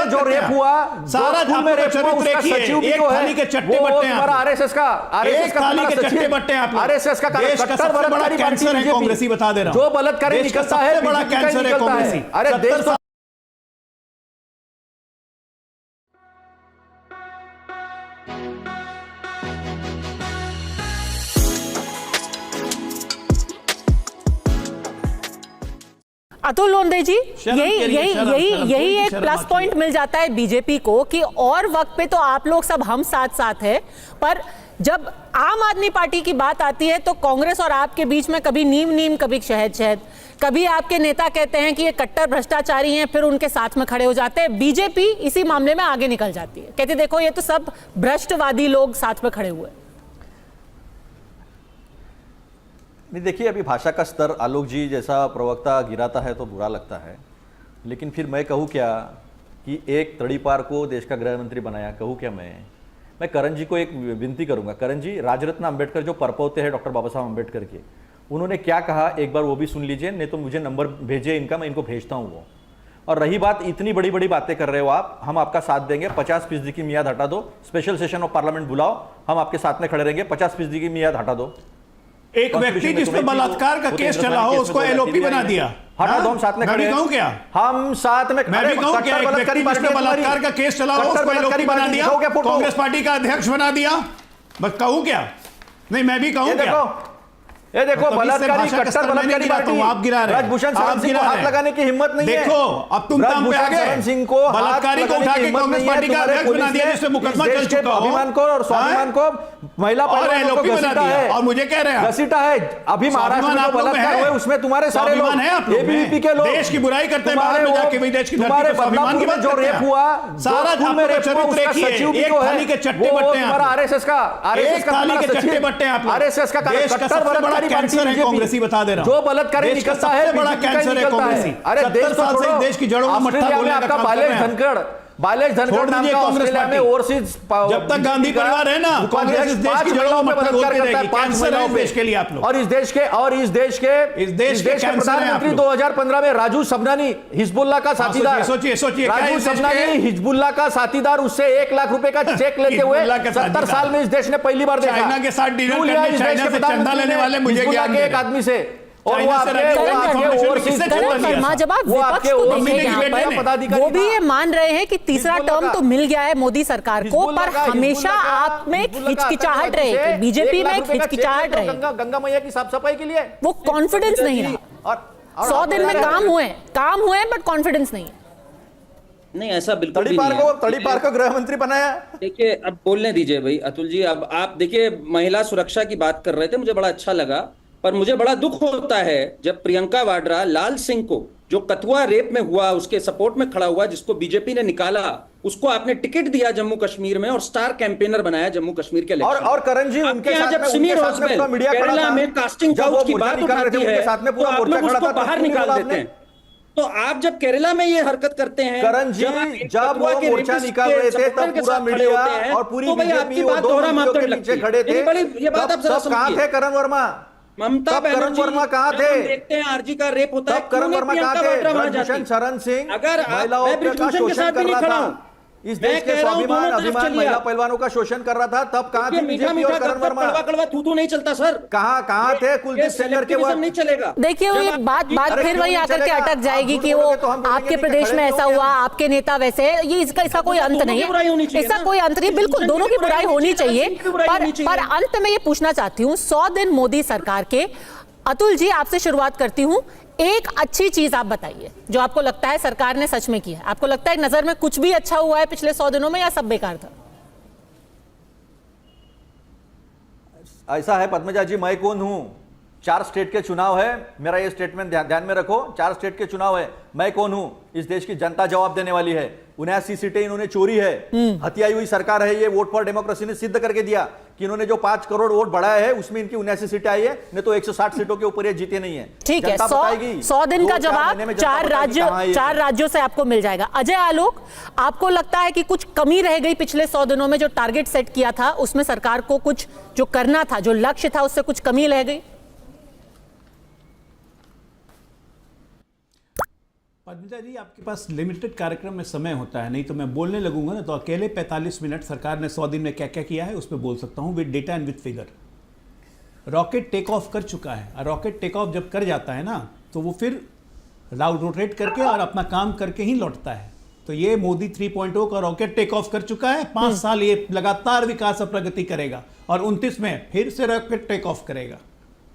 में जो रेप हुआ, सारा चरित्र सचिव भी जो है, वो आरएसएस का चट्टे बट्टे आप, आरएसएस का देश का सबसे बड़ा कैंसर है कांग्रेसी, बता दे रहा हूं, जो बलात्कारी निकलता है, बड़ा कैंसर है कांग्रेसी। अरे देश तो अतुल लोंढे जी, यही एक प्लस पॉइंट मिल जाता है बीजेपी को कि और वक्त पे तो आप लोग सब हम साथ साथ है, पर जब आम आदमी पार्टी की बात आती है तो कांग्रेस और आपके बीच में कभी नीम नीम, कभी शहद शहद, कभी आपके नेता कहते हैं कि ये कट्टर भ्रष्टाचारी हैं, फिर उनके साथ में खड़े हो जाते हैं। बीजेपी इसी मामले में आगे निकल जाती है, कहते देखो ये तो सब भ्रष्टवादी लोग साथ में खड़े हुए। नहीं, देखिए अभी भाषा का स्तर आलोक जी जैसा प्रवक्ता गिराता है तो बुरा लगता है, लेकिन फिर मैं कहूँ क्या कि एक तड़ीपार को देश का गृह मंत्री बनाया, कहूँ क्या मैं करण जी को एक विनती करूंगा। करण जी, राजरत्न अंबेडकर जो परपौते हैं डॉक्टर बाबा साहब अंबेडकर के, उन्होंने क्या कहा एक बार वो भी सुन लीजिए, नहीं तो मुझे नंबर भेजिए इनका, मैं इनको भेजता हूँ वो। और रही बात इतनी बड़ी बड़ी बातें कर रहे हो आप, हम आपका साथ देंगे, 50% की मियाद हटा दो, स्पेशल सेशन ऑफ पार्लियामेंट बुलाओ, हम आपके साथ में खड़े रहेंगे, 50% की मियाद हटा दो। एक व्यक्ति जिसमें बलात्कार का केस चला हो उसको एलओपी बना दिया, हटा दो, हम साथ में खड़े हैं। क्या हम साथ में, मैं भी कहूं क्या, एक व्यक्ति जिसमें बलात्कार का केस चला हो उसको एलओपी बना दिया, कांग्रेस पार्टी का अध्यक्ष बना दिया, बस कहूं क्या? नहीं, मैं भी कहूं क्या? ये देखो बलात्कारी, कट्टर बलात्कारी पार्टी, आप गिरा रहे हैं, राजभूषण शरण सिंह को हाथ लगाने की हिम्मत नहीं है। देखो अब तुम काम पे आ गए, सिंह को बलात्कारी को उठा के कांग्रेस पार्टी का अध्यक्ष बना दिया, जिससे मुकदमा चल चुका हो, अभिमान को और स्वाभिमान को महिला पहलवानों को घसीटा है, और मुझे कह रहे हैं घसीटा है। अभी महाराष्ट्र में बलात्कार हुए उसमें तुम्हारे सारे लोग एबीवीपी के लोग देश की बुराई करते हैं, बाहर में जाके विदेश की तुम्हारे बदनाम की जो रेप हुआ, सारा सचिव भी जो है के चट्टे बट्टे हैं, आरएसएस का चट्टे बट्टे हैं, आरएसएस का देश का सबसे बड़ा कैंसर है कांग्रेसी, बता दे रहा हूं, जो बलात्कारी निकलता है, बड़ा कैंसर है कांग्रेसी। अरे देश से देश की जड़ों में मट्ठा बोलने का काम कर रहे हैं। बालेश धनखड़ नाम का ऑस्ट्रेलिया में ओवरसीज, जब तक गांधी परिवार है ना, कांग्रेस इस देश की जड़ों में मट्ठा बोलते रहेगी, कैंसर है इस देश के लिए आप लोग। और इस देश के प्रधानमंत्री 2015 में राजू सबनानी, हिजबुल्लाह का साथीदार, सोचिए राजू सबनानी हिजबुल्लाह का साथीदार, उससे 1 लाख रुपए का चेक लेते हुए 70 साल में इस देश ने पहली बार देखा। चाइना के साथ डील करने, चाइना से चंदा लेने वाले मुझे ज्ञान के एक आदमी से, और वो आपके जब आप विपक्ष को देखेंगे यहाँ पर, वो भी ये मान रहे हैं कि तीसरा टर्म तो मिल गया है मोदी सरकार को, पर हमेशा आप में हिचकिचाहट रहे, बीजेपी में हिचकिचाहट रहे, गंगा मैया की साफ सफाई के लिए वो कॉन्फिडेंस नहीं रहा। 100 दिन में काम हुए बट कॉन्फिडेंस नहीं। नहीं, ऐसा बिल्कुल भी नहीं है। तड़ीपार को गृह मंत्री बनाया। देखिए, अब बोलने दीजिए भाई अतुल जी। अब आप देखिए, महिला सुरक्षा की बात कर रहे थे, मुझे बड़ा अच्छा लगा, पर मुझे बड़ा दुख होता है जब प्रियंका वाड्रा लाल सिंह को, जो कथुआ रेप में हुआ उसके सपोर्ट में खड़ा हुआ, जिसको बीजेपी ने निकाला, उसको आपने टिकट दिया जम्मू कश्मीर में और स्टार कैंपेनर बनाया जम्मू कश्मीर के इलेक्शन। और करण जी, उनके साथ जब समीर ओसमेल केरला में कास्टिंग काउच की बात उठाती है तो आप लोग उसको बाहर निकाल देते हैं। तो आप जब केरला में ये हरकत करते हैं, करण जी, जब वो मोर्चा निकाल रहे थे तब पूरा मीडिया और पूरी बीजेपी वो दो मंत्रियों के नीचे खड़े थे। ये बात आप जरा कहां थे करण वर्मा? ममता बनर्जी कहां थे? देखते हैं आरजी का रेप होता है, करण वर्मा कहां थे? राजभूषण शरण सिंह अगर महिलाओं का शोषण कर रहा था, इस देश के स्वाभिमान अभिमान महिला पहलवानों का शोषण कर रहा था, तब कहां थे बीजेपी और करण वर्मा? कड़वा थू नहीं चलता सर। कहां थे कुलदीप सेंगर के वक्त? नहीं चलेगा। देखिए, ये बात फिर वहीं आकर के अटक जाएगी कि वो आपके प्रदेश में ऐसा हुआ, आपके नेता वैसे, ये इसका कोई अंत नहीं है, इसका कोई अंत नहीं। बिल्कुल दोनों की बुराई होनी चाहिए, पर अंत में ये पूछना चाहती हूँ, 100 दिन मोदी सरकार के, अतुल जी आपसे शुरुआत करती हूँ, एक अच्छी चीज आप बताइए जो आपको लगता है सरकार ने सच में की है। आपको लगता है नजर में कुछ भी अच्छा हुआ है पिछले 100 दिनों में, या सब बेकार था? ऐसा है पद्मजा जी, मैं कौन हूं? 4 स्टेट के चुनाव है, मेरा ये स्टेटमेंट ध्यान में रखो, 4 स्टेट के चुनाव है, मैं कौन हूं? इस देश की जनता जवाब देने वाली है। 79 सीटें इन्होंने चोरी है, हत्याई हुई सरकार है ये। वोट फॉर डेमोक्रेसी ने सिद्ध करके दिया कि इन्होंने जो 5 करोड़ वोट बढ़ाया है उसमें इनकी 79 सीटें आई है, नहीं तो 160 सीटों के ऊपर ये जीते नहीं है। ठीक है, 100 दिन का जवाब 4 राज्यों से आपको मिल जाएगा। अजय आलोक, आपको लगता है कि कुछ कमी रह गई पिछले 100 दिनों में? जो टारगेट सेट किया था उसमें सरकार को कुछ जो करना था, जो लक्ष्य था, उससे कुछ कमी रह गई? पद्मजा जी, आपके पास लिमिटेड कार्यक्रम में समय होता है, नहीं तो मैं बोलने लगूंगा ना तो अकेले 45 मिनट सरकार ने 100 दिन में क्या क्या किया है उस पर बोल सकता हूं with data and with figure. Rocket take off कर चुका है, और रॉकेट टेक ऑफ जब कर जाता है ना तो वो फिर रोटेट करके और अपना काम करके ही लौटता है। तो ये मोदी 3.0 का रॉकेट टेक ऑफ कर चुका है। 5 साल ये लगातार विकास और प्रगति करेगा और 29 में फिर से रॉकेट टेक ऑफ करेगा।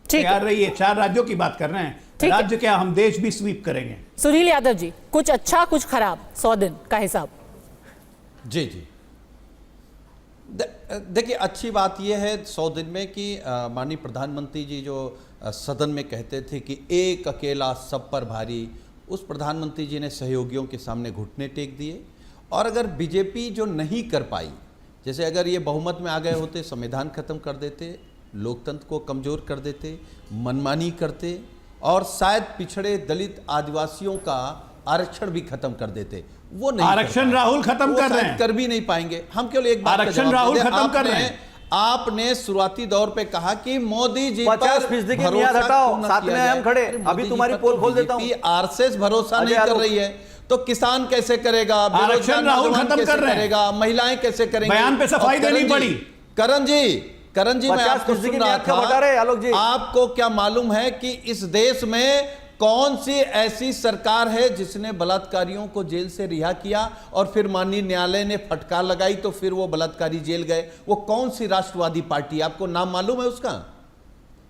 तैयार रहिए, 4 राज्यों की बात कर रहे हैं, राज्य क्या हम देश भी स्वीप करेंगे। सुनील यादव जी, कुछ अच्छा कुछ खराब 100 दिन का हिसाब। जी जी, देखिए अच्छी बात यह है 100 दिन में कि माननीय प्रधानमंत्री जी जो सदन में कहते थे कि एक अकेला सब पर भारी, उस प्रधानमंत्री जी ने सहयोगियों के सामने घुटने टेक दिए। और अगर बीजेपी जो नहीं कर पाई, जैसे अगर ये बहुमत में आ गए होते, संविधान खत्म कर देते, लोकतंत्र को कमज़ोर कर देते, मनमानी करते और शायद पिछड़े दलित आदिवासियों का आरक्षण भी खत्म कर देते। वो नहीं, आरक्षण राहुल खत्म कर रहे हैं, कर भी नहीं पाएंगे। हम केवल एक बात, आरक्षण राहुल खत्म कर रहे हैं। आपने शुरुआती दौर पे कहा कि मोदी जी 50% की मियाद हटाओ, साथ में हम खड़े। अभी तुम्हारी पोल खोल देता हूं। आरएसएस भरोसा नहीं कर रही है तो किसान कैसे करेगा, आरक्षण राहुल खत्म कर रहे हैं, महिलाएं कैसे करेंगे, बयान पे सफाई देनी पड़ी। करण जी मैं आपको सुन रहा था, आपको क्या मालूम है कि इस देश में कौन सी ऐसी सरकार है जिसने बलात्कारियों को जेल से रिहा किया और फिर माननीय न्यायालय ने फटकार लगाई तो फिर वो बलात्कारी जेल गए? वो कौन सी राष्ट्रवादी पार्टी? आपको नाम मालूम है उसका?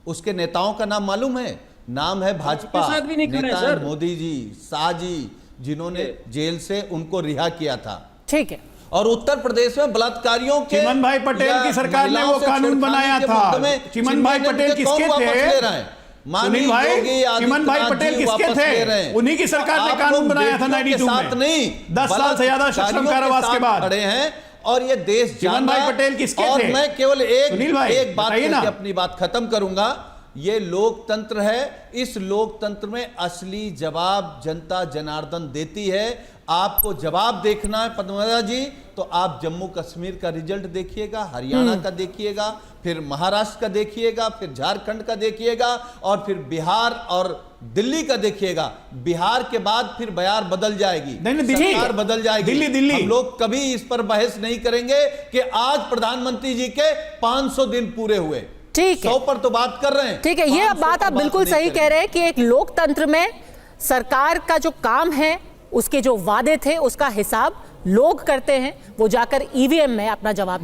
उसके नेताओं का नाम मालूम है? नाम है भाजपा, नेता मोदी जी, शाह जी, जिन्होंने जेल से उनको रिहा किया था। ठीक है। और उत्तर प्रदेश में बलात्कारियों के चिमन भाई पटेल की सरकार ने वो कानून बनाया था। चिमन भाई पटेल किसके थे? सुनील भाई, चिमन भाई पटेल किसके थे? उन्हीं की सरकार ने कानून बनाया था 92 में। नहीं, 10 साल से ज्यादा सश्रम कारावास के बाद खड़े हैं और ये देश चिमन भाई पटेल किसके थे? और मैं केवल एक बात करके अपनी बात खत्म करूंगा। ये लोकतंत्र है, इस लोकतंत्र में असली जवाब जनता जनार्दन देती है। आपको जवाब देखना है पद्मजा जी, तो आप जम्मू कश्मीर का रिजल्ट देखिएगा, हरियाणा का देखिएगा, फिर महाराष्ट्र का देखिएगा, फिर झारखंड का देखिएगा और फिर बिहार और दिल्ली का देखिएगा। बिहार के बाद फिर बयार बदल जाएगी, सरकार बदल जाएगी। दिल्ली हम लोग कभी इस पर बहस नहीं करेंगे कि आज प्रधानमंत्री जी के 500 दिन पूरे हुए। ठीक है, 100 पर तो बात कर रहे हैं। ठीक है, ये बात आप बिल्कुल सही कह रहे हैं कि एक लोकतंत्र में सरकार का जो काम है, उसके जो वादे थे, उसका हिसाब लोग करते हैं। वो जाकर ईवीएम में अपना जवाब